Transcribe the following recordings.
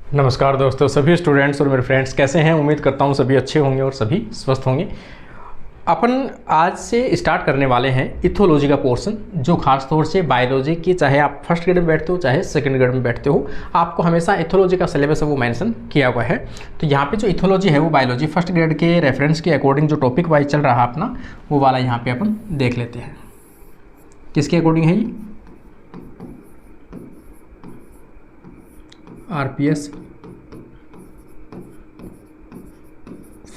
नमस्कार दोस्तों, सभी स्टूडेंट्स और मेरे फ्रेंड्स कैसे हैं। उम्मीद करता हूं सभी अच्छे होंगे और सभी स्वस्थ होंगे। अपन आज से स्टार्ट करने वाले हैं इथोलॉजी का पोर्शन, जो खास तौर से बायोलॉजी की, चाहे आप फर्स्ट ग्रेड में बैठते हो चाहे सेकंड ग्रेड में बैठते हो, आपको हमेशा इथोलॉजी का सिलेबस है वो मेंशन किया हुआ है। तो यहाँ पे जो इथोलॉजी है वो बायोलॉजी फर्स्ट ग्रेड के रेफरेंस के अकॉर्डिंग जो टॉपिक वाइज चल रहा है अपना, वो वाला यहाँ पे अपन देख लेते हैं। किसके अकॉर्डिंग है ये? RPS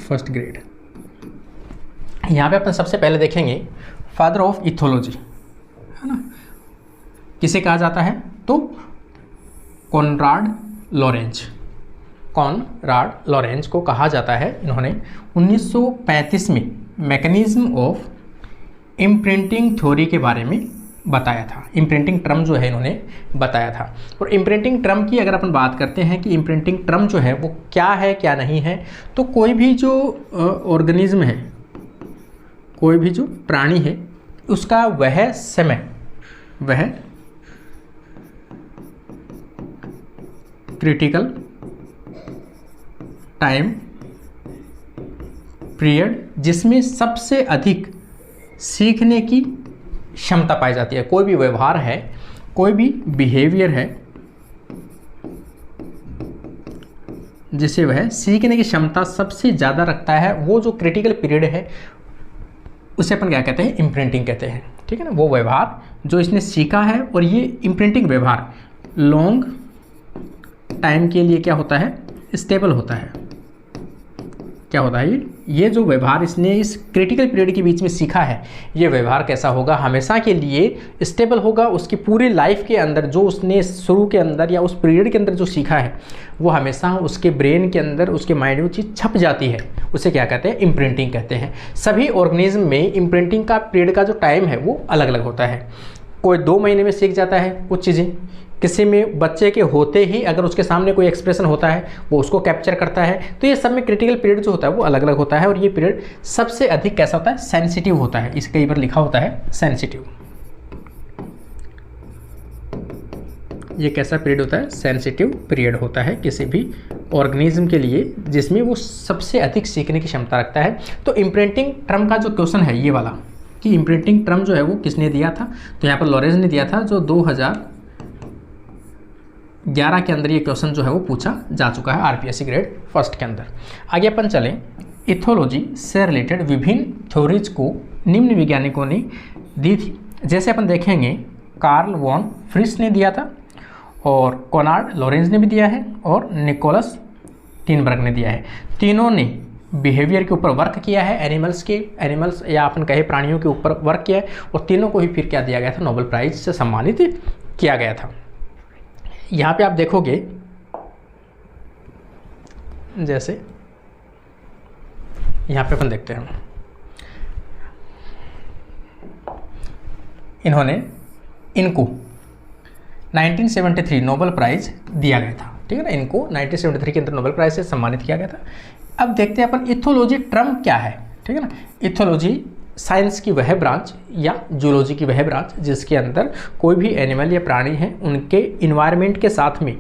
first grade. यहाँ पे अपन सबसे पहले देखेंगे फादर ऑफ इथोलॉजी, है ना, किसे कहा जाता है? तो कॉनराड लॉरेंज को कहा जाता है। इन्होंने 1935 में मैकेनिज्म ऑफ इम्प्रिंटिंग थ्योरी के बारे में बताया था। इम्प्रिंटिंग टर्म जो है इन्होंने बताया था। और इम्प्रिंटिंग टर्म की अगर अपन बात करते हैं कि इम्प्रिंटिंग टर्म जो है वो क्या है क्या नहीं है, तो कोई भी जो ऑर्गेनिज्म है, कोई भी जो प्राणी है, उसका वह समय, वह क्रिटिकल टाइम पीरियड जिसमें सबसे अधिक सीखने की क्षमता पाई जाती है। कोई भी व्यवहार है, कोई भी बिहेवियर है जिसे वह सीखने की क्षमता सबसे ज़्यादा रखता है, वो जो क्रिटिकल पीरियड है उसे अपन क्या कहते हैं? इम्प्रिंटिंग कहते हैं। ठीक है ना, वो व्यवहार जो इसने सीखा है, और ये इम्प्रिंटिंग व्यवहार लॉन्ग टाइम के लिए क्या होता है? स्टेबल होता है। क्या होता है ये जो व्यवहार इसने इस क्रिटिकल पीरियड के बीच में सीखा है, ये व्यवहार कैसा होगा? हमेशा के लिए स्टेबल होगा। उसकी पूरी लाइफ के अंदर जो उसने शुरू के अंदर या उस पीरियड के अंदर जो सीखा है, वो हमेशा उसके ब्रेन के अंदर, उसके माइंड में चीज़ छप जाती है। उसे क्या कहते हैं? इम्प्रिंटिंग कहते हैं। सभी ऑर्गेनिज्म में इम्प्रिंटिंग का पीरियड का जो टाइम है वो अलग अलग होता है। कोई 2 महीने में सीख जाता है कुछ चीज़ें, किसी में बच्चे के होते ही अगर उसके सामने कोई एक्सप्रेशन होता है वो उसको कैप्चर करता है। तो ये सब में क्रिटिकल पीरियड जो होता है वो अलग अलग होता है। और ये पीरियड सबसे अधिक कैसा होता है? सेंसिटिव होता है। इस कई बार लिखा होता है सेंसिटिव। ये कैसा पीरियड होता है? सेंसिटिव पीरियड होता है किसी भी ऑर्गेनिज्म के लिए, जिसमें वो सबसे अधिक सीखने की क्षमता रखता है। तो इम्प्रिंटिंग टर्म का जो क्वेश्चन है ये वाला, कि इम्प्रिंटिंग टर्म जो है वो किसने दिया था? तो यहाँ पर लॉरेंज ने दिया था, जो 2011 के अंदर ये क्वेश्चन जो है वो पूछा जा चुका है RPSC ग्रेड फर्स्ट के अंदर। आगे अपन चलें, इथोलॉजी से रिलेटेड विभिन्न थ्योरीज को निम्न वैज्ञानिकों ने दी थी। जैसे अपन देखेंगे, कार्ल वॉन फ्रिश ने दिया था, और कॉनराड लॉरेंज ने भी दिया है, और निकोलस टिनबर्ग ने दिया है। तीनों ने बिहेवियर के ऊपर वर्क किया है, एनिमल्स या अपन कहे प्राणियों के ऊपर वर्क किया है, और तीनों को ही फिर क्या दिया गया था? नोबेल प्राइज से सम्मानित किया गया था। यहाँ पे आप देखोगे, जैसे यहाँ पे अपन देखते हैं, इनको 1973 नोबेल प्राइज दिया गया था। ठीक है ना, इनको 1973 के अंदर नोबेल प्राइज से सम्मानित किया गया था। अब देखते हैं अपन इथोलॉजी टर्म क्या है। ठीक है ना, इथोलॉजी साइंस की वह ब्रांच या जूलॉजी की वह ब्रांच जिसके अंदर कोई भी एनिमल या प्राणी है, उनके इन्वायरमेंट के साथ में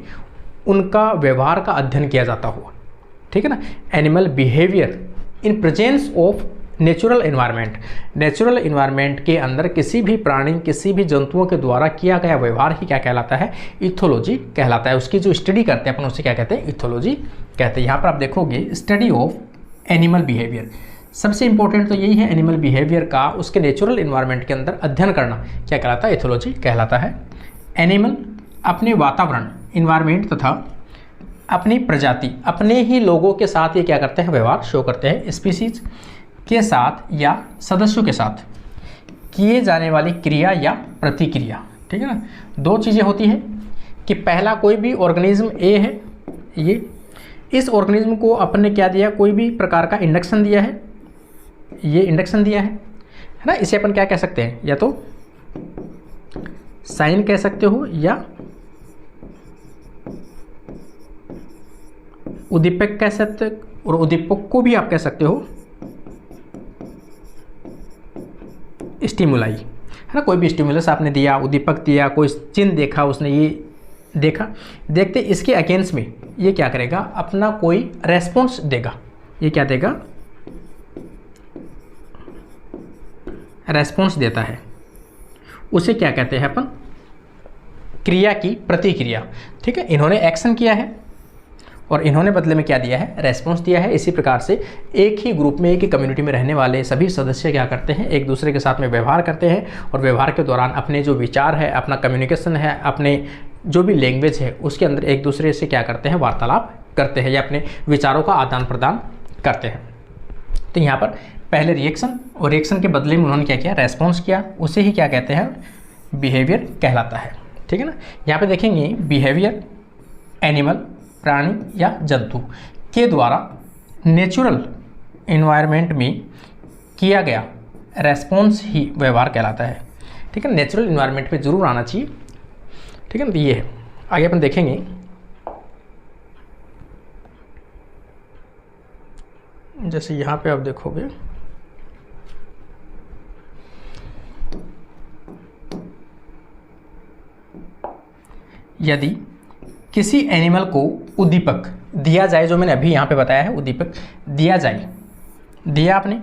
उनका व्यवहार का अध्ययन किया जाता हुआ। ठीक है ना, animal behaviour in presence of natural environment के अंदर किसी भी प्राणी, किसी भी जंतुओं के द्वारा किया गया व्यवहार ही क्या कहलाता है? इथोलॉजी कहलाता है। उसकी जो स्टडी करते हैं अपन, उसे क्या कहते हैं? इथोलॉजी कहते हैं। यहाँ पर आप देखोगे, स्टडी ऑफ एनिमल बिहेवियर, सबसे इंपॉर्टेंट तो यही है, एनिमल बिहेवियर का उसके नेचुरल इन्वायरमेंट के अंदर अध्ययन करना क्या कहलाता है? इथोलॉजी कहलाता है। एनिमल अपने वातावरण, इन्वायरमेंट तथा अपनी प्रजाति, अपने ही लोगों के साथ ये क्या करते हैं? व्यवहार शो करते हैं। स्पीसीज के साथ या सदस्यों के साथ किए जाने वाली क्रिया या प्रतिक्रिया। ठीक है ना, 2 चीज़ें होती हैं कि पहला, कोई भी ऑर्गेनिज्म ए है, ये इस ऑर्गेनिज्म को अपन ने क्या दिया? कोई भी प्रकार का इंडक्शन दिया है, ये इंडक्शन दिया है ना। इसे अपन क्या कह सकते हैं? या तो साइन कह सकते हो, या उद्दीपक कह सकते हो, और उद्दीपक को भी आप कह सकते हो स्टिमुलाई, है ना। कोई भी स्टिमुलस आपने दिया, उद्दीपक दिया, कोई चिन्ह देखा उसने, ये देखा, देखते इसके अगेंस्ट में ये क्या करेगा, अपना कोई रेस्पॉन्स देगा। ये क्या देगा, रेस्पॉन्स देता है, उसे क्या कहते हैं अपन, क्रिया की प्रतिक्रिया। ठीक है, इन्होंने एक्शन किया है और इन्होंने बदले में क्या दिया है, रेस्पॉन्स दिया है। इसी प्रकार से एक ही ग्रुप में, एक ही कम्युनिटी में रहने वाले सभी सदस्य क्या करते हैं, एक दूसरे के साथ में व्यवहार करते हैं और व्यवहार के दौरान अपने जो विचार है, अपना कम्युनिकेशन है, अपने जो भी लैंग्वेज है उसके अंदर एक दूसरे से क्या करते हैं, वार्तालाप करते हैं या अपने विचारों का आदान प्रदान करते हैं। तो यहाँ पर पहले रिएक्शन और रिएक्शन के बदले में उन्होंने क्या किया, रेस्पॉन्स किया, उसे ही क्या कहते हैं, बिहेवियर कहलाता है। ठीक है ना। यहाँ पे देखेंगे बिहेवियर एनिमल, प्राणी या जंतु के द्वारा नेचुरल इन्वायरमेंट में किया गया रेस्पॉन्स ही व्यवहार कहलाता है। ठीक है, नेचुरल इन्वायरमेंट में जरूर आना चाहिए। ठीक है ना, तो ये है। आगे अपन देखेंगे, जैसे यहाँ पे आप देखोगे यदि किसी एनिमल को उद्दीपक दिया जाए, जो मैंने अभी यहाँ पे बताया है, उद्दीपक दिया जाए, दिया आपने,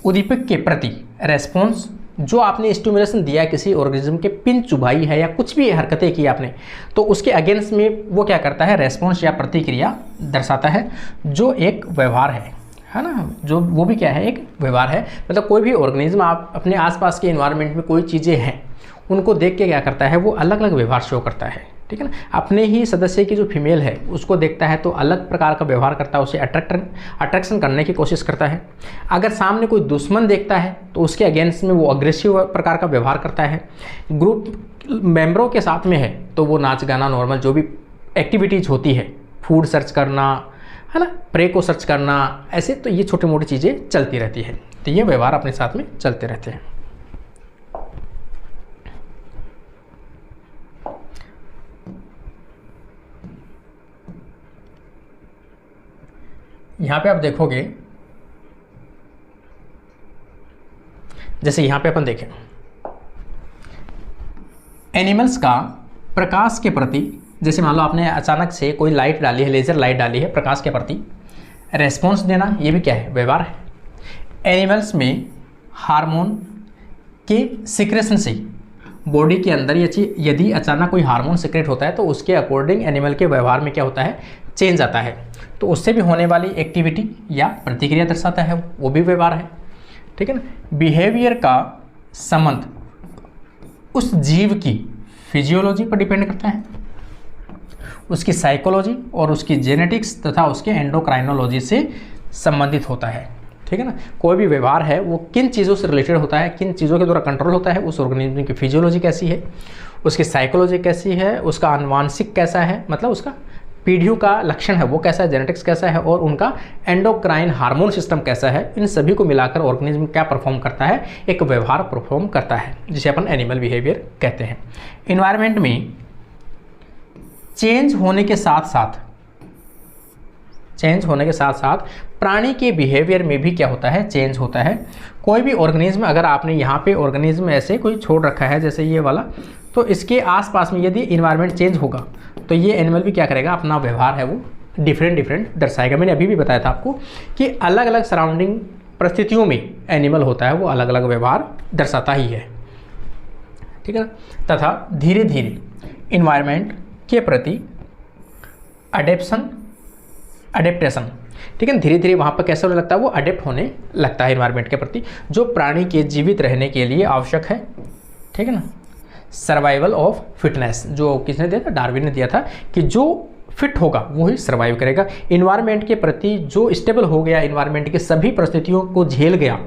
उद्दीपक के प्रति रेस्पॉन्स, जो आपने स्टिमुलेशन दिया किसी ऑर्गेनिज्म के, पिन चुभाई है या कुछ भी हरकतें की आपने, तो उसके अगेंस्ट में वो क्या करता है, रेस्पॉन्स या प्रतिक्रिया दर्शाता है, जो एक व्यवहार है ना, जो वो भी क्या है, एक व्यवहार है। मतलब कोई भी ऑर्गेनिज्म आप अपने आसपास के एनवायरनमेंट में कोई चीज़ें हैं उनको देख के क्या करता है, वो अलग अलग व्यवहार शो करता है। ठीक है ना, अपने ही सदस्य की जो फीमेल है उसको देखता है तो अलग प्रकार का व्यवहार करता है, उसे अट्रैक्शन करने की कोशिश करता है। अगर सामने कोई दुश्मन देखता है तो उसके अगेंस्ट में वो अग्रेसिव प्रकार का व्यवहार करता है। ग्रुप मेंबरों के साथ में है तो वो नाच गाना, नॉर्मल जो भी एक्टिविटीज़ होती है, फूड सर्च करना है ना, प्रे को सर्च करना, ऐसे तो ये छोटी मोटी चीज़ें चलती रहती है। तो ये व्यवहार अपने साथ में चलते रहते हैं। यहाँ पे आप देखोगे, जैसे यहाँ पे अपन देखें, एनिमल्स का प्रकाश के प्रति, जैसे मान लो आपने अचानक से कोई लाइट डाली है, लेजर लाइट डाली है, प्रकाश के प्रति रेस्पॉन्स देना, ये भी क्या है, व्यवहार है। एनिमल्स में हार्मोन के सिक्रेशन से बॉडी के अंदर यदि अचानक कोई हार्मोन सिक्रेट होता है तो उसके अकॉर्डिंग एनिमल के व्यवहार में क्या होता है, चेंज आता है, तो उससे भी होने वाली एक्टिविटी या प्रतिक्रिया दर्शाता है, वो भी व्यवहार है। ठीक है ना। बिहेवियर का संबंध उस जीव की फिजियोलॉजी पर डिपेंड करता है, उसकी साइकोलॉजी और उसकी जेनेटिक्स तथा उसके एंडोक्राइनोलॉजी से संबंधित होता है। ठीक है ना। कोई भी व्यवहार है वो किन चीज़ों से रिलेटेड होता है, किन चीज़ों के द्वारा कंट्रोल होता है, उस ऑर्गेनिज्म की फिजियोलॉजी कैसी है, उसकी साइकोलॉजी कैसी है, उसका आनुवांशिक कैसा है, मतलब उसका पीढ़ियों का लक्षण है वो कैसा है, जेनेटिक्स कैसा है, और उनका एंडोक्राइन हार्मोन सिस्टम कैसा है, इन सभी को मिलाकर ऑर्गेनिज्म क्या परफॉर्म करता है, एक व्यवहार परफॉर्म करता है, जिसे अपन एनिमल बिहेवियर कहते हैं। इन्वायरमेंट में चेंज होने के साथ साथ प्राणी के बिहेवियर में भी क्या होता है, चेंज होता है। कोई भी ऑर्गेनिज्म, अगर आपने यहाँ पे ऑर्गेनिज्म ऐसे कोई छोड़ रखा है जैसे ये वाला, तो इसके आसपास में यदि इन्वायरमेंट चेंज होगा तो ये एनिमल भी क्या करेगा, अपना व्यवहार है वो डिफरेंट दर्शाएगा। मैंने अभी भी बताया था आपको कि अलग अलग सराउंडिंग परिस्थितियों में एनिमल होता है वो अलग अलग व्यवहार दर्शाता ही है। ठीक है ना। तथा धीरे धीरे इन्वायरमेंट के प्रति अडेप्टेशन, ठीक है, धीरे धीरे वहाँ पर कैसे होने लगता है, वो अडेप्ट होने लगता है इन्वायरमेंट के प्रति, जो प्राणी के जीवित रहने के लिए आवश्यक है। ठीक है ना। सर्वाइवल ऑफ फिटनेस, जो किसने दिया था, डार्विन ने दिया था, कि जो फिट होगा वो ही सर्वाइव करेगा। इन्वायरमेंट के प्रति जो स्टेबल हो गया, इन्वायरमेंट की सभी परिस्थितियों को झेल गया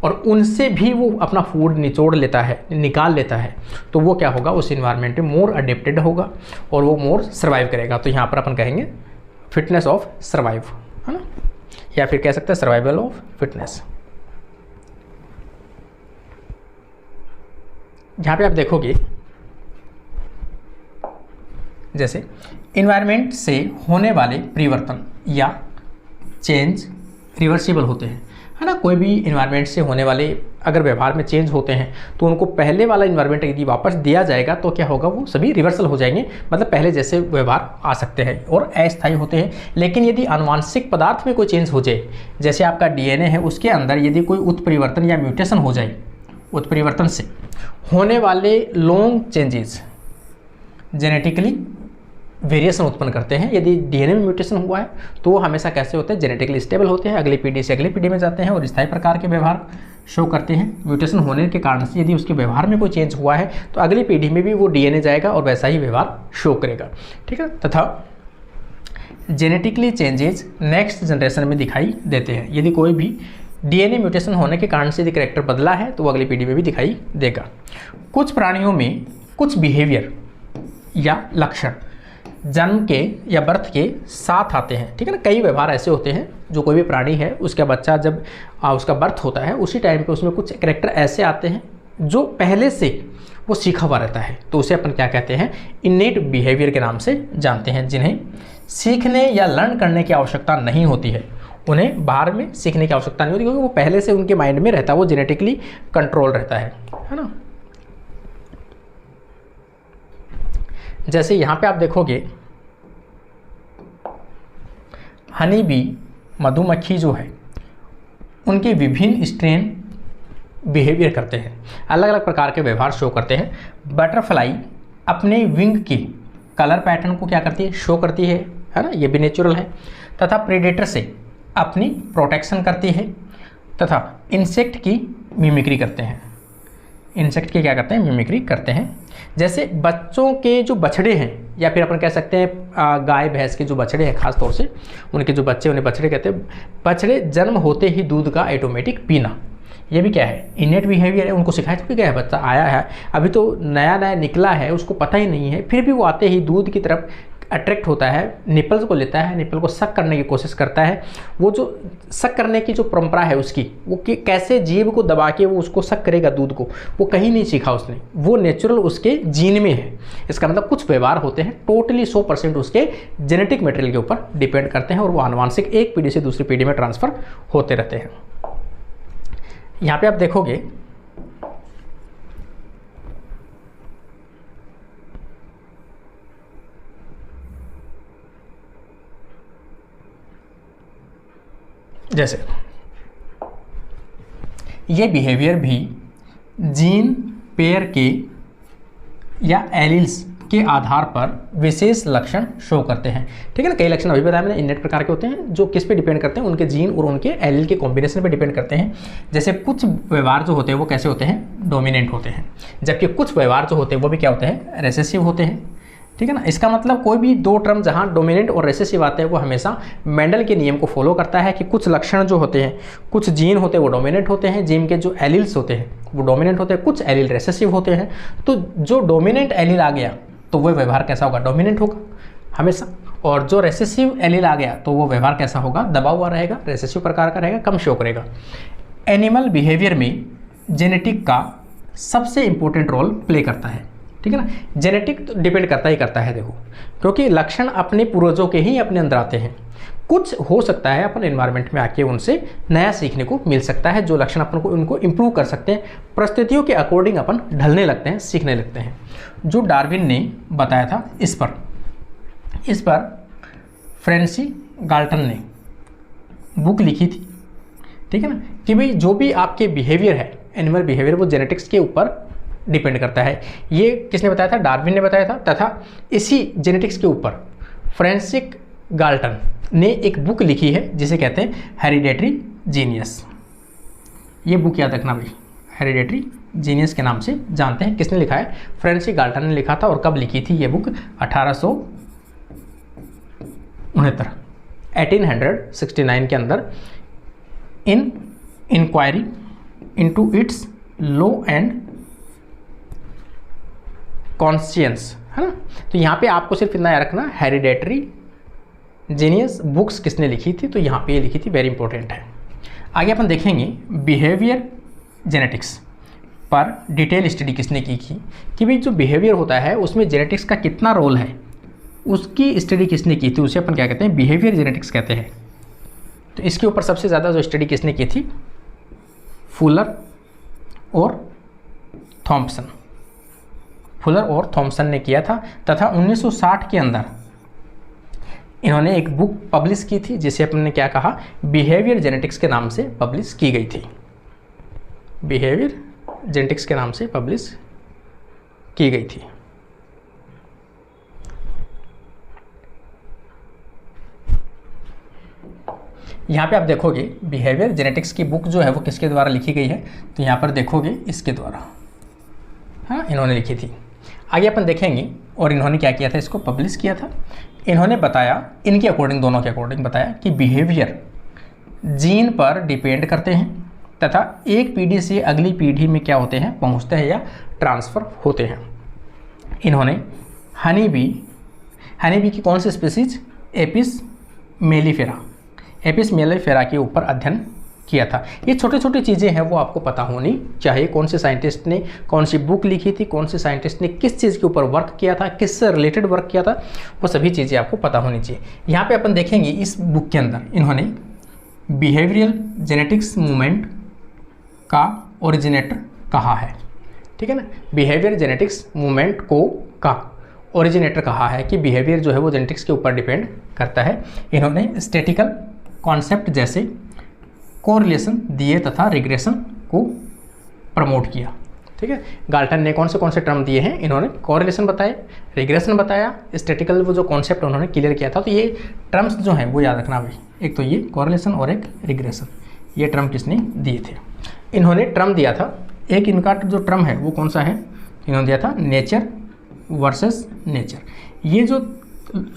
और उनसे भी वो अपना फूड निचोड़ लेता है, निकाल लेता है, तो वो क्या होगा, उस इन्वायरमेंट में मोर अडेप्टेड होगा और वो मोर सर्वाइव करेगा। तो यहाँ पर अपन कहेंगे फिटनेस ऑफ सर्वाइव, है ना, या फिर कह सकते हैं सर्वाइवल ऑफ फिटनेस। यहाँ पे आप देखोगे जैसे इन्वायरमेंट से होने वाले परिवर्तन या चेंज रिवर्सिबल होते हैं, है ना। कोई भी इन्वायरमेंट से होने वाले अगर व्यवहार में चेंज होते हैं तो उनको पहले वाला इन्वायरमेंट यदि वापस दिया जाएगा तो क्या होगा, वो सभी रिवर्सल हो जाएंगे, मतलब पहले जैसे व्यवहार आ सकते हैं और अस्थायी होते हैं। लेकिन यदि आनुवांशिक पदार्थ में कोई चेंज हो जाए, जैसे आपका डीएनए है उसके अंदर यदि कोई उत्परिवर्तन या म्यूटेशन हो जाए, उत्परिवर्तन से होने वाले लॉन्ग चेंजेस जेनेटिकली वेरिएशन उत्पन्न करते हैं। यदि डीएनए में म्यूटेशन हुआ है तो वो हमेशा कैसे होते हैं, जेनेटिकली स्टेबल होते हैं, अगली पीढ़ी से अगली पीढ़ी में जाते हैं और स्थायी प्रकार के व्यवहार शो करते हैं। म्यूटेशन होने के कारण से यदि उसके व्यवहार में कोई चेंज हुआ है तो अगली पीढ़ी में भी वो डीएनए जाएगा और वैसा ही व्यवहार शो करेगा, ठीक है। तथा जेनेटिकली चेंजेस नेक्स्ट जनरेशन में दिखाई देते हैं। यदि कोई भी डीएनए म्यूटेशन होने के कारण से यदि कैरेक्टर बदला है तो वो अगली पीढ़ी में भी दिखाई देगा। कुछ प्राणियों में कुछ बिहेवियर या लक्षण जन्म के या बर्थ के साथ आते हैं, ठीक है ना। कई व्यवहार ऐसे होते हैं जो कोई भी प्राणी है उसका बच्चा जब उसका बर्थ होता है उसी टाइम पे उसमें कुछ कैरेक्टर ऐसे आते हैं जो पहले से वो सीखा हुआ रहता है, तो उसे अपन क्या कहते हैं, इनेट बिहेवियर के नाम से जानते हैं, जिन्हें सीखने या लर्न करने की आवश्यकता नहीं होती है। उन्हें बाहर में सीखने की आवश्यकता नहीं होती क्योंकि वो पहले से उनके माइंड में रहता है, वो जेनेटिकली कंट्रोल रहता है ना। जैसे यहाँ पे आप देखोगे हनी बी, मधुमक्खी जो है उनके विभिन्न स्ट्रेन बिहेवियर करते हैं, अलग अलग प्रकार के व्यवहार शो करते हैं। बटरफ्लाई अपने विंग की कलर पैटर्न को क्या करती है, शो करती है ना, ये भी नेचुरल है। तथा प्रेडेटर से अपनी प्रोटेक्शन करती है तथा इंसेक्ट की मिमिक्री करते हैं। इंसेक्ट की क्या करते हैं, मिमिक्री करते हैं। जैसे बच्चों के जो बछड़े हैं या फिर अपन कह सकते हैं गाय भैंस के जो बछड़े हैं, खास तौर से उनके जो बच्चे उन्हें बछड़े कहते हैं। बछड़े जन्म होते ही दूध का ऑटोमेटिक पीना, ये भी क्या है, इनेट बिहेवियर है। उनको सिखाया तो क्या है, बच्चा आया है अभी तो नया नया निकला है, उसको पता ही नहीं है, फिर भी वो आते ही दूध की तरफ अट्रैक्ट होता है, निपल्स को लेता है, निपल को सक करने की कोशिश करता है। वो जो सक करने की जो परंपरा है उसकी, वो कि कैसे जीभ को दबा के वो उसको सक करेगा दूध को, वो कहीं नहीं सीखा उसने, वो नेचुरल उसके जीन में है। इसका मतलब कुछ व्यवहार होते हैं टोटली 100% उसके जेनेटिक मटेरियल के ऊपर डिपेंड करते हैं और वो आनुवांशिक एक पीढ़ी से दूसरी पीढ़ी में ट्रांसफ़र होते रहते हैं। यहाँ पे आप देखोगे जैसे ये बिहेवियर भी जीन पेयर के या एलील्स के आधार पर विशेष लक्षण शो करते हैं, ठीक है ना। कई लक्षण अभी बताया मैंने इनेट प्रकार के होते हैं जो किस पे डिपेंड करते हैं, उनके जीन और उनके एलील के कॉम्बिनेशन पे डिपेंड करते हैं। जैसे कुछ व्यवहार जो होते हैं वो कैसे होते हैं, डोमिनेंट होते हैं, जबकि कुछ व्यवहार जो होते हैं वो भी क्या होते हैं, रेसेसिव होते हैं, ठीक है ना। इसका मतलब कोई भी दो टर्म जहाँ डोमिनेंट और रेसेसिव आते हैं वो हमेशा मेंडल के नियम को फॉलो करता है कि कुछ लक्षण जो होते हैं, कुछ जीन होते हैं वो डोमिनेंट होते हैं, जीन के जो एलील्स होते हैं वो डोमिनेंट होते हैं, कुछ एलील रेसेसिव होते हैं। तो जो डोमिनेंट एलील आ गया तो वो व्यवहार कैसा होगा, डोमिनेंट होगा हमेशा, और जो रेसेसिव एलील आ गया तो वो व्यवहार कैसा होगा, दबा हुआ रहेगा, रेसेसिव प्रकार का रहेगा, कम शो करेगा। एनिमल बिहेवियर में जेनेटिक का सबसे इंपॉर्टेंट रोल प्ले करता है, ठीक है ना। जेनेटिक तो डिपेंड करता ही करता है, देखो, क्योंकि लक्षण अपने पूर्वजों के ही अपने अंदर आते हैं। कुछ हो सकता है अपन एनवायरनमेंट में आके उनसे नया सीखने को मिल सकता है, जो लक्षण अपन को उनको इम्प्रूव कर सकते हैं, परिस्थितियों के अकॉर्डिंग अपन ढलने लगते हैं, सीखने लगते हैं। जो डार्विन ने बताया था इस पर फ्रेंसी गाल्टन ने बुक लिखी थी, ठीक है ना, कि भाई जो भी आपके बिहेवियर है, एनिमल बिहेवियर, वो जेनेटिक्स के ऊपर डिपेंड करता है। ये किसने बताया था, डार्विन ने बताया था। तथा इसी जेनेटिक्स के ऊपर फ्रेंसिक गाल्टन ने एक बुक लिखी है जिसे कहते हैं हेरिडेटरी जीनियस। ये बुक याद रखना भाई, हेरिडेटरी जीनियस के नाम से जानते हैं। किसने लिखा है, फ्रेंसिक गाल्टन ने लिखा था। और कब लिखी थी ये बुक, 1869 के अंदर, in inquiry into its law and conscience, है ना। तो यहाँ पे आपको सिर्फ इतना याद रखना, हेरिडेटरी जीनियस बुक्स किसने लिखी थी, तो यहाँ पे ये लिखी थी, वेरी इंपॉर्टेंट है। आगे अपन देखेंगे बिहेवियर जेनेटिक्स पर डिटेल स्टडी किसने की कि भाई जो बिहेवियर होता है उसमें जेनेटिक्स का कितना रोल है, उसकी स्टडी किसने की थी, उसे अपन क्या कहते हैं, बिहेवियर जेनेटिक्स कहते हैं। तो इसके ऊपर सबसे ज़्यादा जो स्टडी किसने की थी, फुलर और थॉम्पसन, फुलर और थॉम्पसन ने किया था। तथा 1960 के अंदर इन्होंने एक बुक पब्लिश की थी जिसे अपन ने क्या कहा, बिहेवियर जेनेटिक्स के नाम से पब्लिश की गई थी, बिहेवियर जेनेटिक्स के नाम से पब्लिश की गई थी। यहाँ पे आप देखोगे बिहेवियर जेनेटिक्स की बुक जो है वो किसके द्वारा लिखी गई है, तो यहाँ पर देखोगे इसके द्वारा, हाँ, इन्होंने लिखी थी। आगे अपन देखेंगे और इन्होंने क्या किया था, इसको पब्लिश किया था। इन्होंने बताया, इनके अकॉर्डिंग, दोनों के अकॉर्डिंग बताया कि बिहेवियर जीन पर डिपेंड करते हैं तथा एक पीढ़ी से अगली पीढ़ी में क्या होते हैं, पहुँचते हैं या ट्रांसफ़र होते हैं। इन्होंने हनी बी की कौन सी स्पीसीज, एपिस मेलिफेरा के ऊपर अध्ययन किया था। ये छोटी छोटी चीज़ें हैं वो आपको पता होनी चाहिए, कौन से साइंटिस्ट ने कौन सी बुक लिखी थी, कौन से साइंटिस्ट ने किस चीज़ के ऊपर वर्क किया था, किससे रिलेटेड वर्क किया था, वो सभी चीज़ें आपको पता होनी चाहिए। यहाँ पे अपन देखेंगे इस बुक के अंदर इन्होंने बिहेवियरल जेनेटिक्स मूवमेंट का ओरिजिनेटर कहा है, ठीक है ना, बिहेवियर जेनेटिक्स मूवमेंट को का ओरिजिनेटर कहा है कि बिहेवियर जो है वो जेनेटिक्स के ऊपर डिपेंड करता है। इन्होंने स्टैटिकल कॉन्सेप्ट जैसे कोरिलेशन दिए तथा रिग्रेशन को प्रमोट किया, ठीक है। गाल्टन ने कौन से टर्म दिए हैं, इन्होंने कोरिलेशन बताया, रिग्रेशन बताया, स्टैटिकल वो जो कॉन्सेप्ट उन्होंने क्लियर किया था। तो ये टर्म्स जो हैं वो याद रखना भाई, एक तो ये कोरिलेशन और एक रिग्रेशन, ये टर्म किसने दिए थे, इन्होंने टर्म दिया था। एक इनका जो टर्म है वो कौन सा है, इन्होंने दिया था नेचर वर्सेस नेचर। ये जो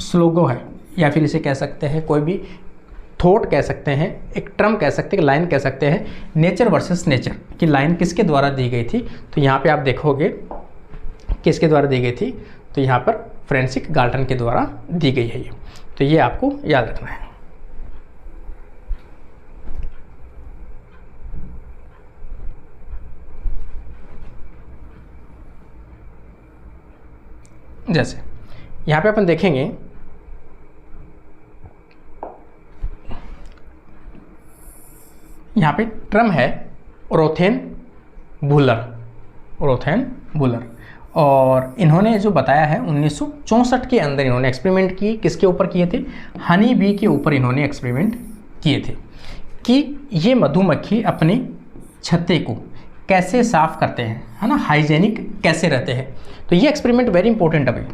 स्लोगो है या फिर इसे कह सकते हैं कोई भी थॉट कह सकते हैं, एक टर्म कह सकते हैं, लाइन कह सकते हैं, नेचर वर्सेस नेचर की लाइन किसके द्वारा दी गई थी, तो यहाँ पे आप देखोगे किसके द्वारा दी गई थी, तो यहाँ पर फ्रांसिस गाल्टन के द्वारा दी गई है ये, तो ये आपको याद रखना है। जैसे यहाँ पे अपन देखेंगे यहाँ पे टर्म है रोथेन बुलर, और इन्होंने जो बताया है 1964 के अंदर इन्होंने एक्सपेरिमेंट किए, किसके ऊपर किए थे, हनी बी के ऊपर इन्होंने एक्सपेरिमेंट किए थे कि ये मधुमक्खी अपने छत्ते को कैसे साफ करते हैं, है ना, हाइजेनिक कैसे रहते हैं। तो ये एक्सपेरिमेंट वेरी इंपॉर्टेंट है भाई,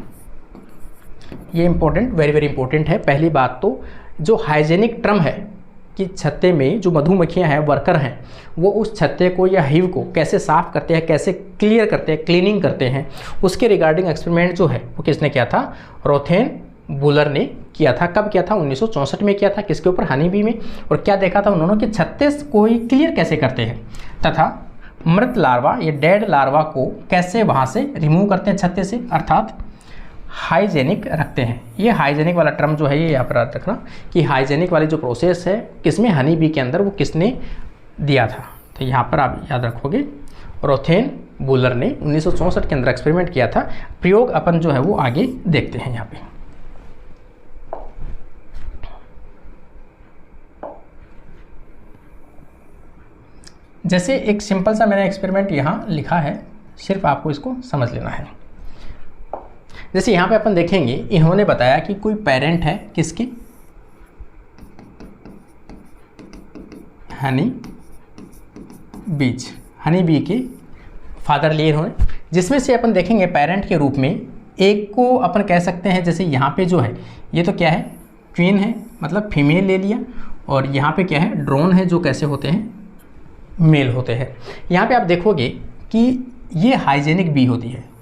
ये इंपॉर्टेंट, वेरी इंपॉर्टेंट है। पहली बात तो जो हाइजेनिक टर्म है कि छत्ते में जो मधुमक्खियां हैं, वर्कर हैं, वो उस छत्ते को या हिव को कैसे साफ़ करते हैं, कैसे क्लियर करते हैं, क्लीनिंग करते हैं, उसके रिगार्डिंग एक्सपेरिमेंट जो है वो किसने किया था, रोथेन बुलर ने किया था। कब किया था, 1964 में किया था, किसके ऊपर, हनी बी में। और क्या देखा था उन्होंने कि छत्ते को ही क्लियर कैसे करते हैं तथा मृत लार्वा या डेड लार्वा को कैसे वहाँ से रिमूव करते हैं छत्ते से, अर्थात हाइजेनिक रखते हैं। ये हाइजेनिक वाला टर्म जो है ये यहाँ पर याद रखना कि हाइजेनिक वाली जो प्रोसेस है किसमें, हनी बी के अंदर, वो किसने दिया था, तो यहाँ पर आप याद रखोगे रोथेन बुलर ने 1964 के अंदर एक्सपेरिमेंट किया था। प्रयोग अपन जो है वो आगे देखते हैं यहाँ पे। जैसे एक सिंपल सा मैंने एक्सपेरिमेंट यहाँ लिखा है, सिर्फ आपको इसको समझ लेना है। जैसे यहाँ पे अपन देखेंगे, इन्होंने बताया कि कोई पेरेंट है किसकी, हनी बी के फादर लिए इन्होंने, जिसमें से अपन देखेंगे पेरेंट के रूप में एक को अपन कह सकते हैं, जैसे यहाँ पे जो है ये तो क्या है, क्वीन है, मतलब फीमेल ले लिया, और यहाँ पे क्या है, ड्रोन है, जो कैसे होते हैं, मेल होते हैं। यहाँ पे आप देखोगे कि ये हाइजेनिक बी होती है।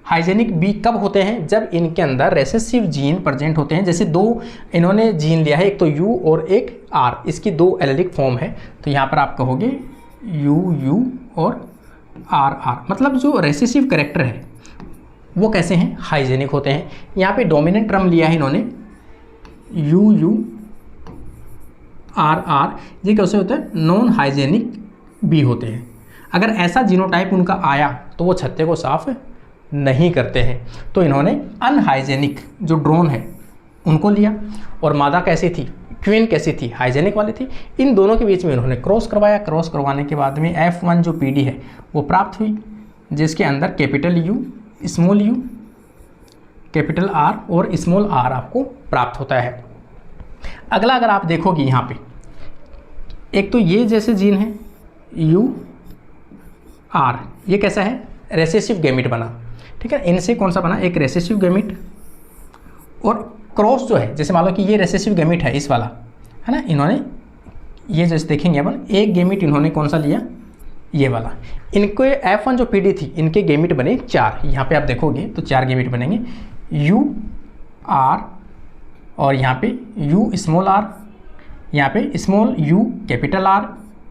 हाइजेनिक बी कब होते हैं, जब इनके अंदर रेसेसिव जीन प्रेजेंट होते हैं। जैसे दो इन्होंने जीन लिया है, एक तो यू और एक आर, इसकी दो एलेलिक फॉर्म है, तो यहाँ पर आप कहोगे यू और आर, मतलब जो रेसेसिव कैरेक्टर है वो कैसे हैं, हाइजेनिक होते हैं। यहाँ पे डोमिनेंट टर्म लिया है इन्होंने यू आर, ये कैसे होता है, नॉन हाइजेनिक बी होते हैं। अगर ऐसा जीनोटाइप उनका आया तो वो छत्ते को साफ नहीं करते हैं, तो इन्होंने अनहाइजेनिक जो ड्रोन है उनको लिया। और मादा कैसी थी, क्वीन कैसी थी, हाइजेनिक वाली थी। इन दोनों के बीच में उन्होंने क्रॉस करवाया। क्रॉस करवाने के बाद में F1 जो पीडी है वो प्राप्त हुई, जिसके अंदर capital U, small U, capital are और स्मॉल आर आपको प्राप्त होता है। अगला अगर आप देखोगे यहाँ पे, एक तो ये जैसे जीन है यू आर, ये कैसा है, रेसेसिव गैमेट बना, ठीक है। इनसे कौन सा बना, एक रेसेसिव गैमेट, और क्रॉस जो है, जैसे मान लो कि ये रेसेसिव गैमेट है इस वाला, है ना, इन्होंने ये जैसे देखेंगे अपन, एक गैमेट इन्होंने कौन सा लिया, ये वाला। इनको F1 जो पीडी थी, इनके गैमेट बने 4। यहाँ पे आप देखोगे तो 4 गैमेट बनेंगे, यू आर और यहाँ पे यू स्मॉल आर, यहाँ पे स्मॉल यू कैपिटल आर,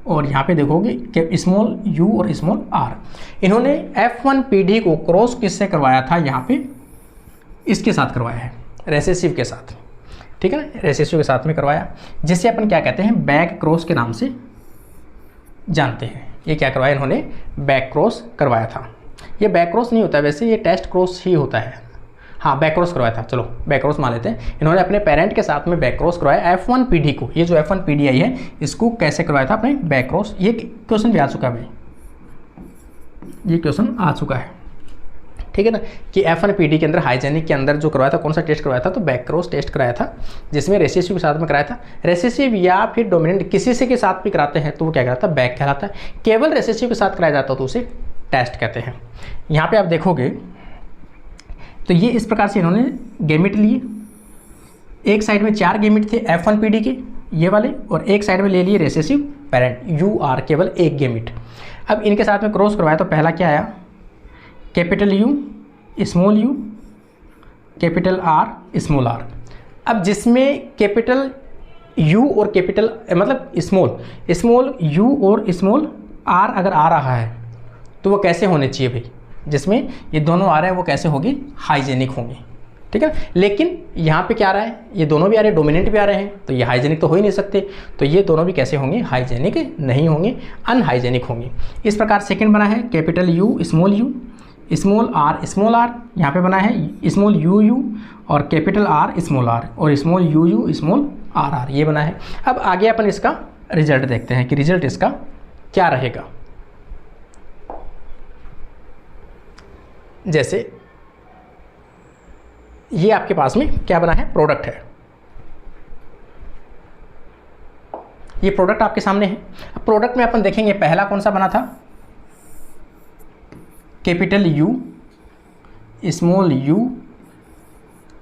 और यहाँ पे देखोगे स्मॉल यू और स्मॉल आर। इन्होंने F1 पीडी को क्रॉस किससे करवाया था, यहाँ पे इसके साथ करवाया है, रेसेसिव के साथ, ठीक है ना, रेसेसिव के साथ में करवाया, जिसे अपन क्या कहते हैं, बैक क्रॉस के नाम से जानते हैं। ये क्या करवाया इन्होंने, बैक क्रॉस करवाया था। ये बैक क्रॉस नहीं होता वैसे, ये टेस्ट क्रॉस ही होता है। हाँ, बैक क्रॉस करवाया था, चलो बैक क्रॉस मान लेते हैं। इन्होंने अपने पेरेंट के साथ में बैक क्रॉस करवाया F1 पीडी को। ये जो F1 पीडी आई है, इसको कैसे करवाया था अपने बैक क्रॉस। ये क्वेश्चन भी आ चुका है भाई, ये क्वेश्चन आ चुका है, ठीक है ना, कि F1 पीडी के अंदर हाइजेनिक के अंदर जो करवाया था, कौन सा टेस्ट करवाया था, तो बैक क्रॉस टेस्ट कराया था, जिसमें रेसेसिव के साथ में कराया था। रेसेसिव या फिर डोमिनेंट किसी से के साथ भी कराते हैं तो वो क्या कहलाता है, बैक कहलाता है। केवल रेसेसिव के साथ कराया जाता है तो उसे टेस्ट कहते हैं। यहाँ पे आप देखोगे तो ये इस प्रकार से इन्होंने गैमेट लिए, एक साइड में 4 गैमेट थे F1 पीडी के ये वाले, और एक साइड में ले लिए रेसेसिव पेरेंट यू आर, केवल एक गैमेट। अब इनके साथ में क्रॉस करवाया तो पहला क्या आया, capital U small U capital R small R. अब जिसमें कैपिटल यू और कैपिटल मतलब स्मॉल यू और स्मॉल आर अगर आ रहा है तो वो कैसे होने चाहिए भाई, जिसमें ये दोनों आ रहे हैं वो कैसे होगी, हाइजेनिक होंगे, ठीक है। लेकिन यहाँ पे क्या आ रहा है, ये दोनों भी आ रहे हैं, डोमिनेंट भी आ रहे हैं, तो ये हाइजेनिक तो हो ही नहीं सकते, तो ये दोनों भी कैसे होंगे, हाइजेनिक नहीं होंगे, अनहाइजेनिक होंगे। इस प्रकार सेकंड बना है capital U small R small R, यहाँ पे बना है स्मॉल यू यू और कैपिटल आर स्मॉल आर, और small U U small R R, ये बना है। अब आगे अपन इसका रिजल्ट देखते हैं कि रिजल्ट इसका क्या रहेगा। जैसे ये आपके पास में क्या बना है, प्रोडक्ट है, ये प्रोडक्ट आपके सामने है। अब प्रोडक्ट में अपन देखेंगे पहला कौन सा बना था, capital U small U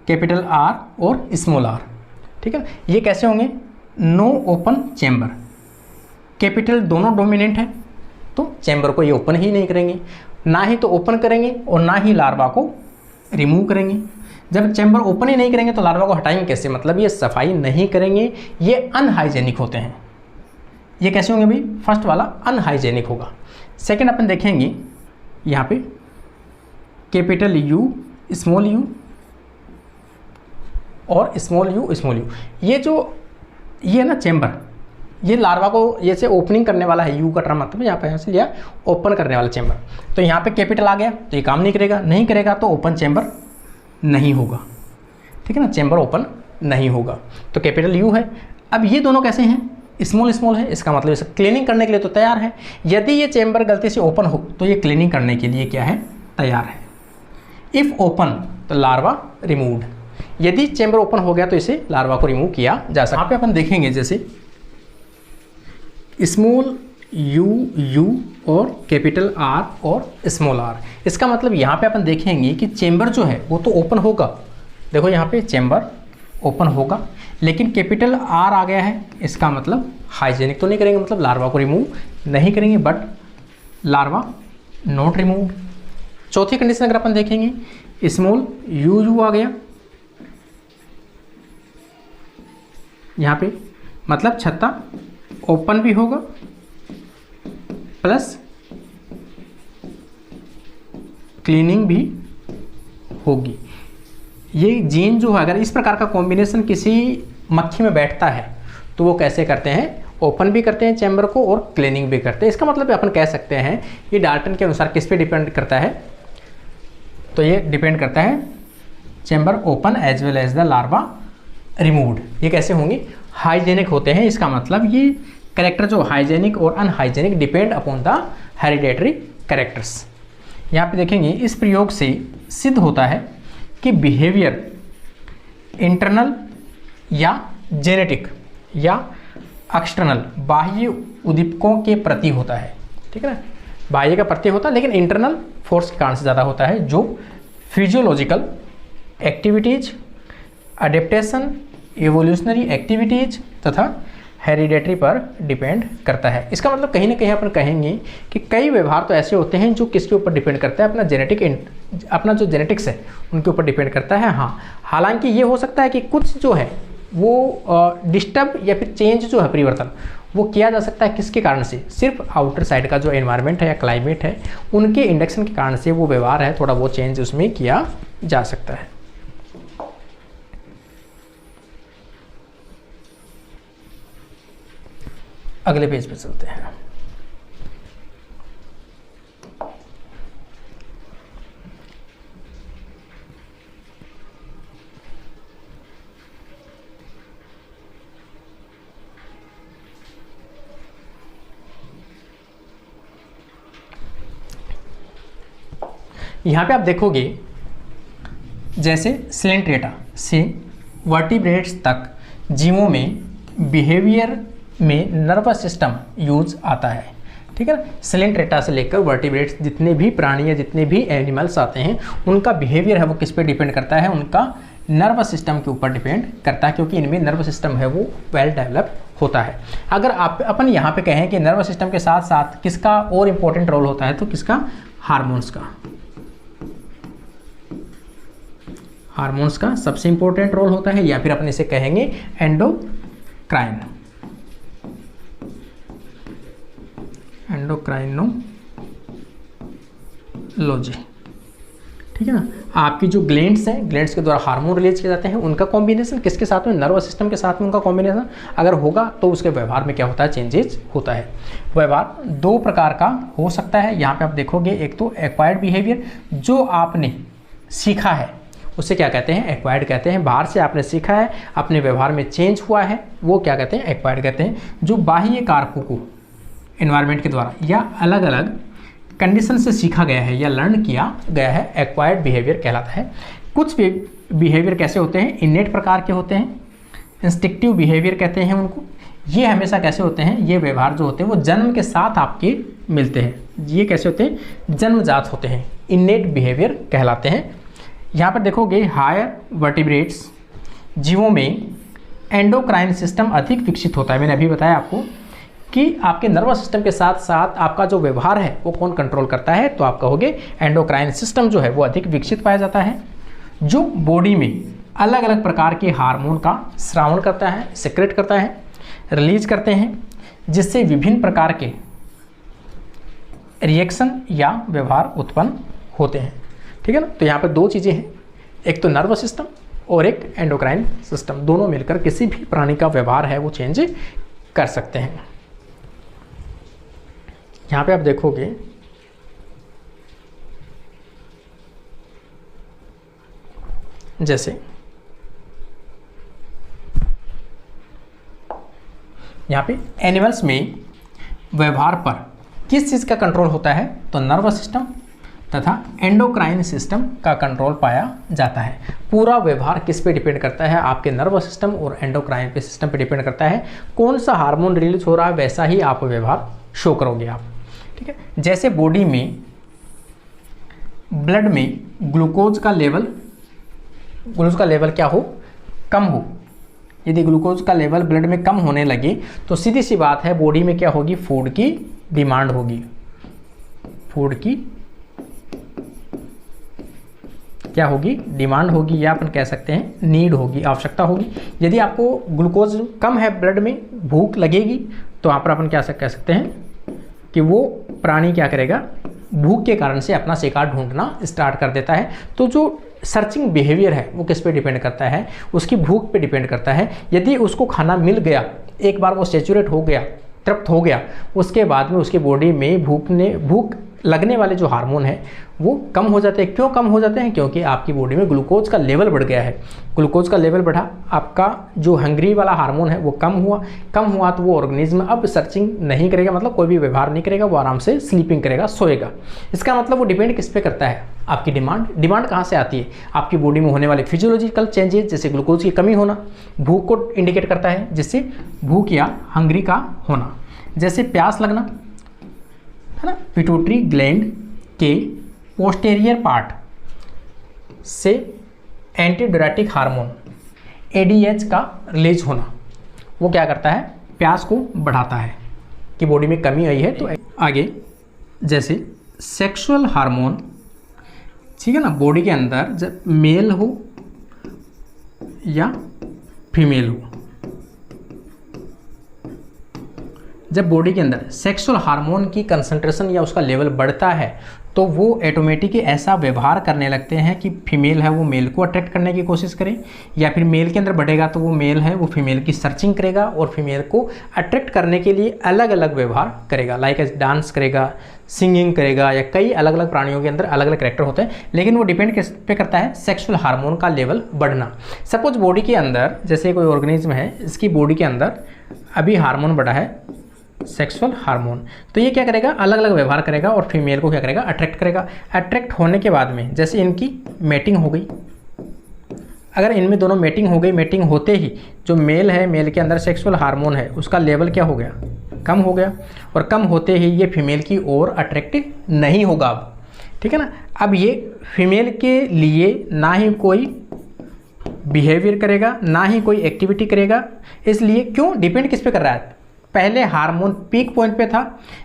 capital are और स्मॉल आर, ठीक है। ये कैसे होंगे, नो ओपन चैम्बर, कैपिटल दोनों डोमिनेंट है तो चैम्बर को ये ओपन ही नहीं करेंगे, ना ही तो ओपन करेंगे और ना ही लार्वा को रिमूव करेंगे। जब चैम्बर ओपन ही नहीं करेंगे तो लार्वा को हटाएंगे कैसे, मतलब ये सफाई नहीं करेंगे, ये अनहाइजेनिक होते हैं। ये कैसे होंगे भाई, फर्स्ट वाला अनहाइजेनिक होगा। सेकंड अपन देखेंगे यहाँ पे कैपिटल यू स्मॉल यू और स्मॉल यू, ये है ना चैम्बर, ये लार्वा को ये से ओपनिंग करने वाला है, यू का टर्म मतलब यहाँ पे यहाँ से लिया ओपन करने वाला चैम्बर। तो यहाँ पे कैपिटल आ गया तो ये काम नहीं करेगा तो ओपन चैम्बर नहीं होगा, ठीक है ना, चैम्बर ओपन नहीं होगा, तो कैपिटल यू है। अब ये दोनों कैसे हैं, स्मॉल है, इसका मतलब इसे क्लीनिंग करने के लिए तो तैयार है। यदि ये चैम्बर गलती से ओपन हो तो ये क्लीनिंग करने के लिए क्या है, तैयार है। इफ़ ओपन तो लार्वा रिमूव्ड, यदि चैम्बर ओपन हो गया तो इसे लार्वा को रिमूव किया जा सकता है। यहाँ पे अपन देखेंगे जैसे स्मॉल यू और कैपिटल आर और स्मॉल आर, इसका मतलब यहाँ पे अपन देखेंगे कि चैम्बर जो है वो तो ओपन होगा, देखो यहाँ पे चैम्बर ओपन होगा, लेकिन कैपिटल आर आ गया है, इसका मतलब हाइजेनिक तो नहीं करेंगे, मतलब लार्वा को रिमूव नहीं करेंगे, बट लार्वा नॉट रिमूव। चौथी कंडीशन अगर अपन देखेंगे स्मॉल यू आ गया यहाँ पे, मतलब छत्ता ओपन भी होगा प्लस क्लीनिंग भी होगी। ये जीन जो है अगर इस प्रकार का कॉम्बिनेशन किसी मक्खी में बैठता है तो वो कैसे करते हैं, ओपन भी करते हैं चैम्बर को और क्लीनिंग भी करते हैं। इसका मतलब अपन कह सकते हैं ये डाल्टन के अनुसार किस पे डिपेंड करता है, तो ये डिपेंड करता है chamber open as well as the larva removed. ये कैसे होंगी, हाइजेनिक होते हैं। इसका मतलब ये कैरेक्टर जो हाइजेनिक और unhygienic depend upon the hereditary characters. यहाँ पे देखेंगे इस प्रयोग से सिद्ध होता है कि बिहेवियर इंटरनल या जेनेटिक या एक्सटर्नल बाह्य उद्दीपकों के प्रति होता है, ठीक है ना। बाह्य का प्रति होता है लेकिन इंटरनल फोर्स के कारण से ज़्यादा होता है, जो physiological activities, adaptation, evolutionary activities तथा हेरिडेटरी पर डिपेंड करता है। इसका मतलब कहीं ना कहीं अपन कहेंगे कि कई व्यवहार तो ऐसे होते हैं जो किसके ऊपर डिपेंड करता है, अपना जो जेनेटिक्स है उनके ऊपर डिपेंड करता है। हाँ, हालांकि ये हो सकता है कि कुछ जो है वो डिस्टर्ब या फिर चेंज जो है, परिवर्तन वो किया जा सकता है किसके कारण से, सिर्फ आउटर साइड का जो एनवायरनमेंट है या क्लाइमेट है उनके इंडक्शन के कारण से वो व्यवहार है थोड़ा वो चेंज उसमें किया जा सकता है। अगले पेज पे चलते हैं। यहाँ पे आप देखोगे जैसे सिलेंट्रेटा से वर्टिब्रेट्स तक जीवों में बिहेवियर में नर्वस सिस्टम यूज आता है, ठीक है ना। सिलेंट्रेटा से लेकर वर्टिब्रेट्स जितने भी प्राणी या जितने भी एनिमल्स आते हैं उनका बिहेवियर है वो किस पे डिपेंड करता है, उनका नर्वस सिस्टम के ऊपर डिपेंड करता है, क्योंकि इनमें नर्वस सिस्टम है वो वेल डेवलप होता है। अगर आप अपन यहाँ पे कहें कि नर्वस सिस्टम के साथ साथ किसका और इम्पोर्टेंट रोल होता है तो किसका, हार्मोन्स का। हार्मोन्स का सबसे इंपॉर्टेंट रोल होता है, या फिर अपन इसे कहेंगे एंडोक्राइन, एंडोक्राइनोलॉजी, ठीक है ना। आपकी जो ग्लैंड्स हैं, ग्लैंड्स के द्वारा हार्मोन रिलीज किए जाते हैं, उनका कॉम्बिनेशन किसके साथ में, नर्वस सिस्टम के साथ में उनका कॉम्बिनेशन अगर होगा तो उसके व्यवहार में क्या होता है, चेंजेस होता है। व्यवहार दो प्रकार का हो सकता है, यहाँ पे आप देखोगे एक तो एक्वायर्ड बिहेवियर, जो आपने सीखा है उसे क्या कहते हैं, एक्वायर्ड कहते हैं। बाहर से आपने सीखा है, अपने व्यवहार में चेंज हुआ है, वो क्या कहते हैं, एक्वायर्ड कहते हैं। जो बाह्य कारकों को एनवायरनमेंट के द्वारा या अलग अलग कंडीशन से सीखा गया है या लर्न किया गया है, एक्वायर्ड बिहेवियर कहलाता है। कुछ बिहेवियर कैसे होते हैं, इनेट प्रकार के होते हैं, इंस्टिंक्टिव बिहेवियर कहते हैं उनको। ये हमेशा कैसे होते हैं, ये व्यवहार जो होते हैं वो जन्म के साथ आपके मिलते हैं। ये कैसे होते हैं, जन्मजात होते हैं, इनेट बिहेवियर कहलाते हैं। यहाँ पर देखोगे हायर वर्टिब्रेट्स जीवों में एंडोक्राइन सिस्टम अधिक विकसित होता है। मैंने अभी बताया आपको कि आपके नर्वस सिस्टम के साथ साथ आपका जो व्यवहार है वो कौन कंट्रोल करता है, तो आप कहोगे एंडोक्राइन सिस्टम जो है वो अधिक विकसित पाया जाता है, जो बॉडी में अलग अलग प्रकार के हार्मोन का स्रावण करता है, सेक्रेट करता है, रिलीज करते हैं, जिससे विभिन्न प्रकार के रिएक्शन या व्यवहार उत्पन्न होते हैं, ठीक है ना। तो यहाँ पर दो चीज़ें हैं, एक तो नर्वस सिस्टम और एक एंडोक्राइन सिस्टम, दोनों मिलकर किसी भी प्राणी का व्यवहार है वो चेंज कर सकते हैं। यहाँ पे आप देखोगे जैसे यहाँ पे एनिमल्स में व्यवहार पर किस चीज़ का कंट्रोल होता है, तो नर्वस सिस्टम तथा एंडोक्राइन सिस्टम का कंट्रोल पाया जाता है। पूरा व्यवहार किस पे डिपेंड करता है, आपके नर्वस सिस्टम और एंडोक्राइन पे सिस्टम पे डिपेंड करता है। कौन सा हार्मोन रिलीज हो रहा है वैसा ही आप व्यवहार शो करोगे आप, ठीक है। जैसे बॉडी में ब्लड में ग्लूकोज का लेवल क्या हो, कम हो। यदि ग्लूकोज का लेवल ब्लड में कम होने लगे तो सीधी सी बात है बॉडी में क्या होगी, फूड की डिमांड होगी, फूड की क्या होगी, डिमांड होगी, या अपन कह सकते हैं नीड होगी, आवश्यकता होगी। यदि आपको ग्लूकोज कम है ब्लड में, भूख लगेगी, तो यहाँ पर अपन क्या कह सकते हैं कि वो प्राणी क्या करेगा, भूख के कारण से अपना शिकार ढूंढना स्टार्ट कर देता है। तो जो सर्चिंग बिहेवियर है वो किस पे डिपेंड करता है, उसकी भूख पे डिपेंड करता है। यदि उसको खाना मिल गया, एक बार वो सेचुरेट हो गया, तृप्त हो गया, उसके बाद में उसके बॉडी में भूख लगने वाले जो हार्मोन है वो कम हो जाते हैं। क्यों कम हो जाते हैं? क्योंकि आपकी बॉडी में ग्लूकोज का लेवल बढ़ गया है। ग्लूकोज का लेवल बढ़ा, आपका जो हंग्री वाला हार्मोन है वो कम हुआ तो वो ऑर्गेनिज्म अब सर्चिंग नहीं करेगा, मतलब कोई भी व्यवहार नहीं करेगा, वो आराम से स्लीपिंग करेगा, सोएगा। इसका मतलब वो डिपेंड किस पे करता है? आपकी डिमांड कहाँ से आती है? आपकी बॉडी में होने वाले फिजियोलॉजिकल चेंजेस, जैसे ग्लूकोज की कमी होना भूख को इंडिकेट करता है, जिससे भूख या हंग्री का होना, जैसे प्यास लगना, है ना। पिट्यूटरी ग्लैंड के पोस्टेरियर पार्ट से एंटीडायरेटिक हार्मोन एडीएच का रिलीज होना, वो क्या करता है? प्यास को बढ़ाता है कि बॉडी में कमी आई है। तो आगे जैसे सेक्सुअल हार्मोन, ठीक है ना, बॉडी के अंदर जब मेल हो या फीमेल हो, जब बॉडी के अंदर सेक्सुअल हार्मोन की कंसंट्रेशन या उसका लेवल बढ़ता है तो वो ऑटोमेटिक ऐसा व्यवहार करने लगते हैं कि फीमेल है वो मेल को अट्रैक्ट करने की कोशिश करे, या फिर मेल के अंदर बढ़ेगा तो वो मेल है वो फीमेल की सर्चिंग करेगा और फीमेल को अट्रैक्ट करने के लिए अलग अलग व्यवहार करेगा, लाइक डांस करेगा, सिंगिंग करेगा, या कई अलग अलग प्राणियों के अंदर अलग अलग कैरेक्टर होते हैं। लेकिन वो डिपेंड किस पे करता है? सेक्सुअल हार्मोन का लेवल बढ़ना। सपोज बॉडी के अंदर जैसे कोई ऑर्गेनिज्म है, इसकी बॉडी के अंदर अभी हार्मोन बढ़ा है, सेक्सुअल हार्मोन, तो ये क्या करेगा? अलग अलग व्यवहार करेगा और फीमेल को क्या करेगा? अट्रैक्ट करेगा। अट्रैक्ट होने के बाद में जैसे इनकी मेटिंग हो गई, अगर इनमें दोनों मेटिंग हो गई, मेटिंग होते ही जो मेल है, मेल के अंदर सेक्सुअल हार्मोन है, उसका लेवल क्या हो गया? कम हो गया, और कम होते ही ये फीमेल की ओर अट्रैक्टिव नहीं होगा अब, ठीक है ना। अब ये फीमेल के लिए ना ही कोई बिहेवियर करेगा, ना ही कोई एक्टिविटी करेगा। इसलिए क्यों? डिपेंड किस पे कर रहा है? पहले हार्मोन पीक पॉइंट पे था,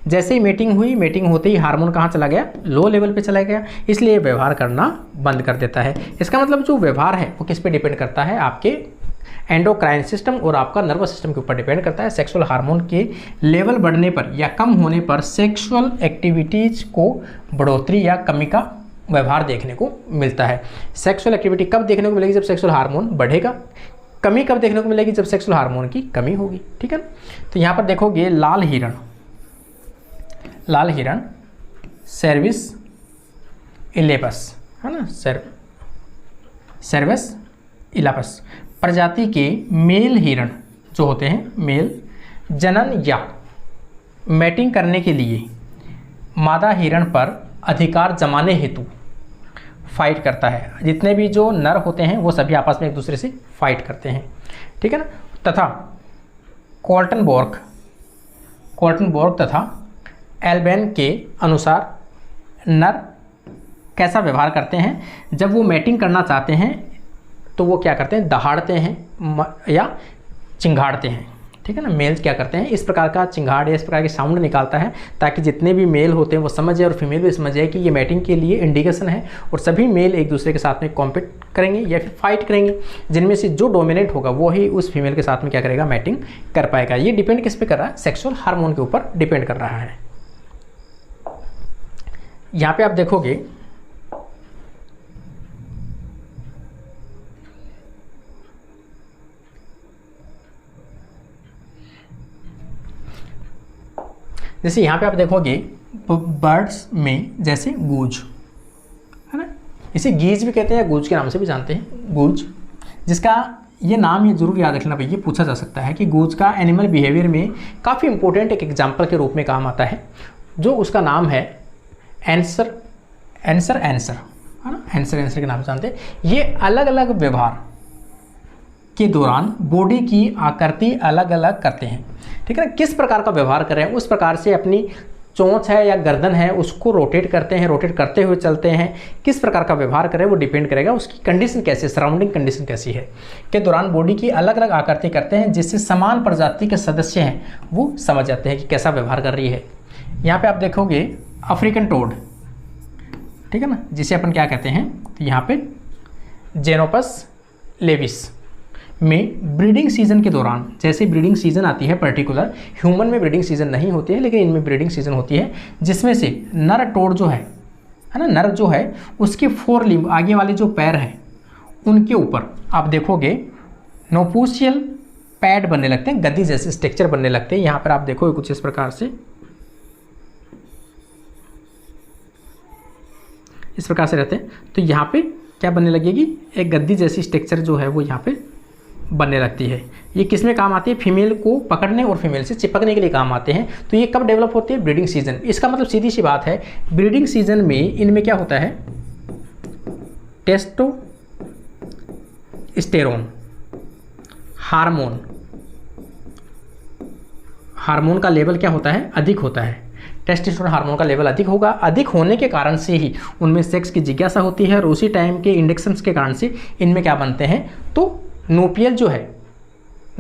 जैसे ही मीटिंग हुई, मीटिंग होते ही हार्मोन कहाँ चला गया? लो लेवल पे चला गया, इसलिए व्यवहार करना बंद कर देता है। इसका मतलब जो व्यवहार है वो किस पे डिपेंड करता है? आपके एंडोक्राइन सिस्टम और आपका नर्वस सिस्टम के ऊपर डिपेंड करता है। सेक्सुअल हार्मोन के लेवल बढ़ने पर या कम होने पर सेक्सुअल एक्टिविटीज को बढ़ोतरी या कमी का व्यवहार देखने को मिलता है। सेक्सुअल एक्टिविटी कब देखने को मिलेगी? जब सेक्सुअल हार्मोन बढ़ेगा। कमी कब देखने को मिलेगी? जब सेक्सुअल हार्मोन की कमी होगी, ठीक है ना। तो यहाँ पर देखोगे लाल हिरण सर्विस इलेपस, है ना, सर्विस इलापस प्रजाति के मेल हिरण जो होते हैं, मेल जनन या मैटिंग करने के लिए मादा हिरण पर अधिकार जमाने हेतु फाइट करता है। जितने भी जो नर होते हैं वो सभी आपस में एक दूसरे से फाइट करते हैं, ठीक है ना। तथा कॉल्टनबर्ग तथा एल्बेन के अनुसार नर कैसा व्यवहार करते हैं? जब वो मैटिंग करना चाहते हैं तो वो क्या करते हैं? दहाड़ते हैं या चिंगाड़ते हैं, ठीक है ना। मेल क्या करते हैं? इस प्रकार का चिंगाड़ या इस प्रकार की साउंड निकालता है ताकि जितने भी मेल होते हैं वो समझ जाए और फीमेल भी समझ जाए कि ये मैटिंग के लिए इंडिकेशन है, और सभी मेल एक दूसरे के साथ में कॉम्पीट करेंगे या फिर फाइट करेंगे, जिनमें से जो डोमिनेट होगा वो ही उस फीमेल के साथ में क्या करेगा? मैटिंग कर पाएगा। ये डिपेंड किस पे कर रहा है? सेक्सुअल हार्मोन के ऊपर डिपेंड कर रहा है। यहाँ पे आप देखोगे जैसे यहाँ पे आप देखोगे बर्ड्स में जैसे गूज, है ना, इसे गीज भी कहते हैं, गूज के नाम से भी जानते हैं, गूज, जिसका ये नाम ये जरूर याद रखना भैया, पूछा जा सकता है कि गूज का एनिमल बिहेवियर में काफ़ी इंपॉर्टेंट एक एग्जाम्पल के रूप में काम आता है, जो उसका नाम है आंसर, है ना, आंसर के नाम से जानते हैं। ये अलग अलग व्यवहार के दौरान बॉडी की आकृति अलग अलग करते हैं, ठीक है ना। किस प्रकार का व्यवहार कर रहे हैं उस प्रकार से अपनी चोंच है या गर्दन है उसको रोटेट करते हैं, रोटेट करते हुए चलते हैं। किस प्रकार का व्यवहार करें वो डिपेंड करेगा उसकी कंडीशन कैसी, सराउंडिंग कंडीशन कैसी है के दौरान बॉडी की अलग अलग आकृति करते हैं, जिससे समान प्रजाति के सदस्य हैं वो समझ जाते हैं कि कैसा व्यवहार कर रही है। यहाँ पे आप देखोगे अफ्रीकन टोड, ठीक है ना, जिसे अपन क्या कहते हैं, तो यहाँ पे जेनोपस लेविस में ब्रीडिंग सीजन के दौरान, जैसे ब्रीडिंग सीजन आती है पर्टिकुलर, ह्यूमन में ब्रीडिंग सीजन नहीं होती है लेकिन इनमें ब्रीडिंग सीजन होती है, जिसमें से नर टोड जो है ना, नर जो है उसके 4 लिम्ब आगे वाले जो पैर हैं उनके ऊपर आप देखोगे नोपूशियल पैड बनने लगते हैं, गद्दी जैसे स्ट्रक्चर बनने लगते हैं। यहाँ पर आप देखोगे कुछ इस प्रकार से, इस प्रकार से रहते हैं, तो यहाँ पे क्या बनने लगेगी, एक गद्दी जैसी स्ट्रक्चर जो है वो यहाँ पे बनने लगती है। ये किस में काम आती है, फीमेल को पकड़ने और फीमेल से चिपकने के लिए काम आते हैं। तो ये कब डेवलप होती है, ब्रीडिंग सीजन। इसका मतलब सीधी सी बात है, ब्रीडिंग सीजन में इनमें क्या होता है, टेस्टोस्टेरोन हार्मोन का लेवल क्या होता है, अधिक होता है। टेस्टोस्टेरोन हार्मोन का लेवल अधिक होगा, अधिक होने के कारण से ही उनमें सेक्स की जिज्ञासा होती है और उसी टाइम के इंडक्शंस के कारण से इनमें क्या बनते हैं, तो नोपियल जो है,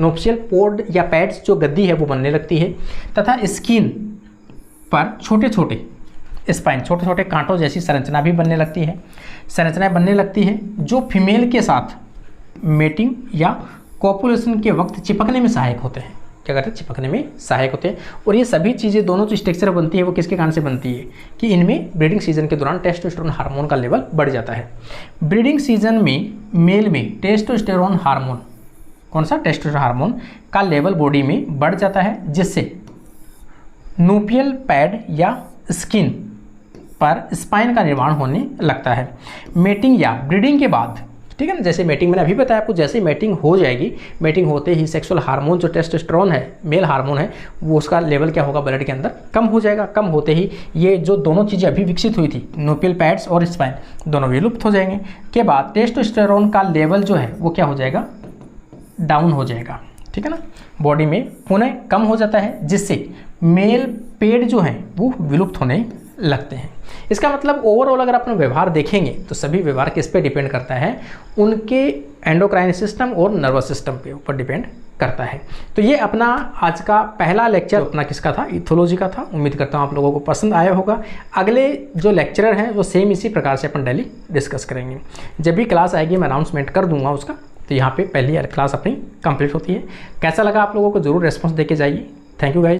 नोप्सियल पोड या पैड्स जो गद्दी है वो बनने लगती है, तथा स्किन पर छोटे छोटे स्पाइन, छोटे छोटे कांटों जैसी संरचना भी बनने लगती है। संरचनाएं बनने लगती है जो फीमेल के साथ मेटिंग या कॉपुलेशन के वक्त चिपकने में सहायक होते हैं। क्या करते हैं, चिपकने में सहायक होते हैं। और ये सभी चीज़ें, दोनों जो स्ट्रक्चर बनती है वो किसके कारण से बनती है, कि इनमें ब्रीडिंग सीजन के दौरान टेस्टोस्टेरोन हार्मोन का लेवल बढ़ जाता है। ब्रीडिंग सीजन में मेल में टेस्टोस्टेरोन हार्मोन, कौन सा, टेस्टोस्टेरोन हार्मोन का लेवल बॉडी में बढ़ जाता है, जिससे नोपियल पैड या स्किन पर स्पाइन का निर्माण होने लगता है। मेटिंग या ब्रीडिंग के बाद, ठीक है ना, जैसे मेटिंग मैंने अभी बताया आपको, जैसे मेटिंग हो जाएगी, मेटिंग होते ही सेक्सुअल हार्मोन जो टेस्टोस्टेरोन है, मेल हार्मोन है, वो उसका लेवल क्या होगा, ब्लड के अंदर कम हो जाएगा। कम होते ही ये जो दोनों चीज़ें अभी विकसित हुई थी, नोपियल पैड्स और स्पाइन, दोनों विलुप्त हो जाएंगे। के बाद टेस्टोस्टेरोन का लेवल जो है वो क्या हो जाएगा, डाउन हो जाएगा, ठीक है ना, बॉडी में पुनः कम हो जाता है, जिससे मेल पेड जो हैं वो विलुप्त होने लगते हैं। इसका मतलब ओवरऑल अगर अपना व्यवहार देखेंगे तो सभी व्यवहार किस पे डिपेंड करता है, उनके एंडोक्राइन सिस्टम और नर्वस सिस्टम के ऊपर डिपेंड करता है। तो ये अपना आज का पहला लेक्चर अपना किसका था, इथोलॉजी का था। उम्मीद करता हूँ आप लोगों को पसंद आया होगा। अगले जो लेक्चरर हैं वो सेम इसी प्रकार से अपन डेली डिस्कस करेंगे। जब भी क्लास आएगी मैं अनाउंसमेंट कर दूंगा उसका, तो यहाँ पे पहली क्लास अपनी कंप्लीट होती है। कैसा लगा आप लोगों को, जरूर रेस्पॉन्स देके जाइए। Thank you guys.